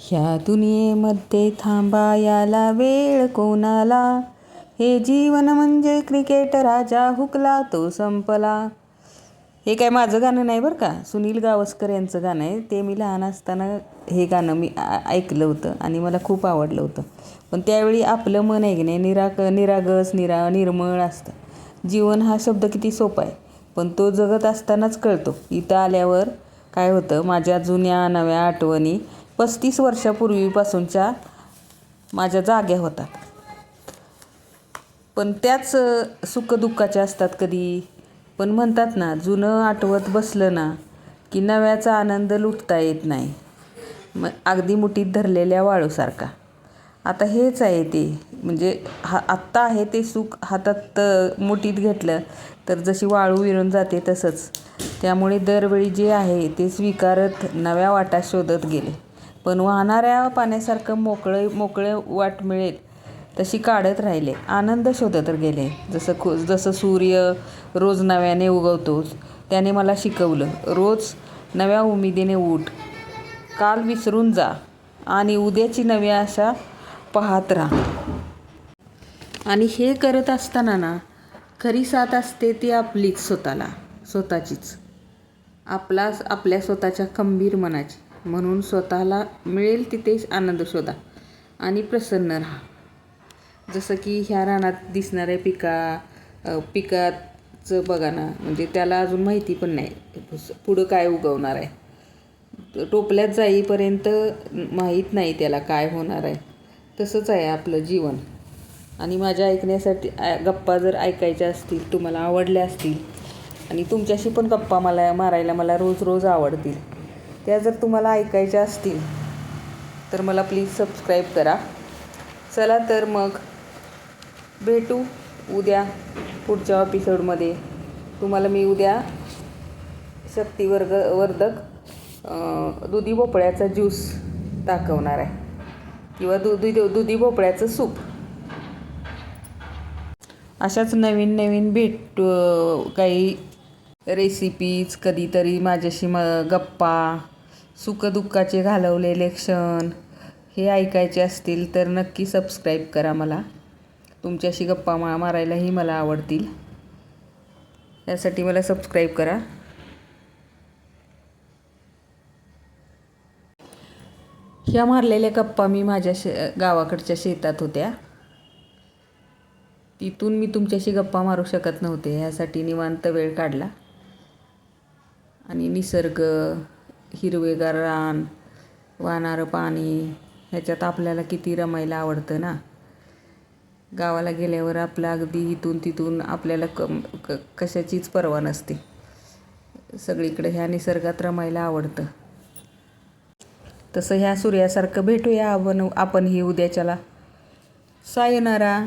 ह्या दुनियेमध्ये थांबायाला वेळ कोणाला, हे जीवन म्हणजे क्रिकेट, राजा हुकला तो संपला. हे काय माझं गाणं नाही बरं का, सुनील गावस्कर यांचं गाणं आहे. ते मी लहान असताना हे गाणं मी ऐकलं होतं आणि मला खूप आवडलं होतं. पण त्यावेळी आपलं मन आहे की नाही निरागस निर्मळ असतं. जीवन हा शब्द किती सोपा आहे, पण तो जगत असतानाच कळतो. इथं आल्यावर काय होतं, माझ्या जुन्या नव्या आठवणी 35 वर्षापूर्वीपासूनच्या माझ्या जाग्या होतात. पण त्याच सुखदुःखाच्या असतात कधी. पण म्हणतात ना, जुनं आठवत बसलं ना की नव्याचा आनंद लुटता येत नाही. मग अगदी मुठीत धरलेल्या वाळूसारखा. आता हेच आहे ते, म्हणजे आत्ता आहे ते सुख हातात मुठीत घेतलं तर जशी वाळू विरून जाते तसंच. त्यामुळे दरवेळी जे आहे ते स्वीकारत नव्या वाटा शोधत गेले. पण वाहणाऱ्या पाण्यासारखं मोकळे वाट मिळेल तशी काढत राहिले, आनंद शोधत गेले. जसं सूर्य रोज नव्याने उगवतोच, त्याने मला शिकवलं, रोज नव्या उमेदीने उठ, काल विसरून जा आणि उद्याची नवी आशा पाहत राहा. आणि हे करत असताना ना, खरी साथ असते ती आपलीच स्वतःचीच. आपल्या स्वतःच्या खंबीर मनाची. म्हणून स्वतःला मिळेल तिथेच आनंद शोधा आणि प्रसन्न राहा. जसं की ह्या रानात दिसणाऱ्या पिकाचं बघा ना, म्हणजे त्याला अजून माहिती पण नाही पुढं काय उगवणार आहे. टोपल्यात जाईपर्यंत माहीत नाही त्याला काय होणार आहे. तसंच आहे आपलं जीवन. आणि माझ्या ऐकण्यासाठी गप्पा जर ऐकायच्या असतील, तुम्हाला आवडल्या असतील आणि तुमच्याशी पण गप्पा मारायला मला रोज आवडतील, त्या जर तुम्हाला ऐकायच्या असतील तर मला प्लीज सबस्क्राईब करा. चला तर मग भेटू उद्या पुढच्या एपिसोडमध्ये. तुम्हाला मी उद्या शक्तिवर्धक दुधी भोपळ्याचा ज्यूस दाखवणार आहे किंवा दुधी भोपळ्याचं सूप. अशाच नवीन काही रेसिपीज, कधीतरी माझ्याशी गप्पा, सुखदुःखाचे घालवलेले क्षण हे ऐकायचे असतील तर नक्की सबस्क्राईब करा मला. तुमच्याशी गप्पा मारायलाही मला आवडतील. यासाठी मला सबस्क्राईब करा. ह्या मारलेल्या गप्पा मी माझ्या गावाकडच्या शेतात होत्या. तिथून मी तुमच्याशी गप्पा मारू शकत नव्हते, ह्यासाठी निवांत वेळ काढला. आणि निसर्ग, हिरवेगार रान, वाहणारं पाणी, ह्याच्यात आपल्याला किती रमायला आवडतं ना. गावाला गेल्यावर आपलं अगदी इथून तिथून आपल्याला कशाचीच पर्वा नसते. सगळीकडे ह्या निसर्गात रमायला आवडतं. तसं ह्या सूर्यासारखं भेटूया आपणही उद्याच्याला. सायोनारा.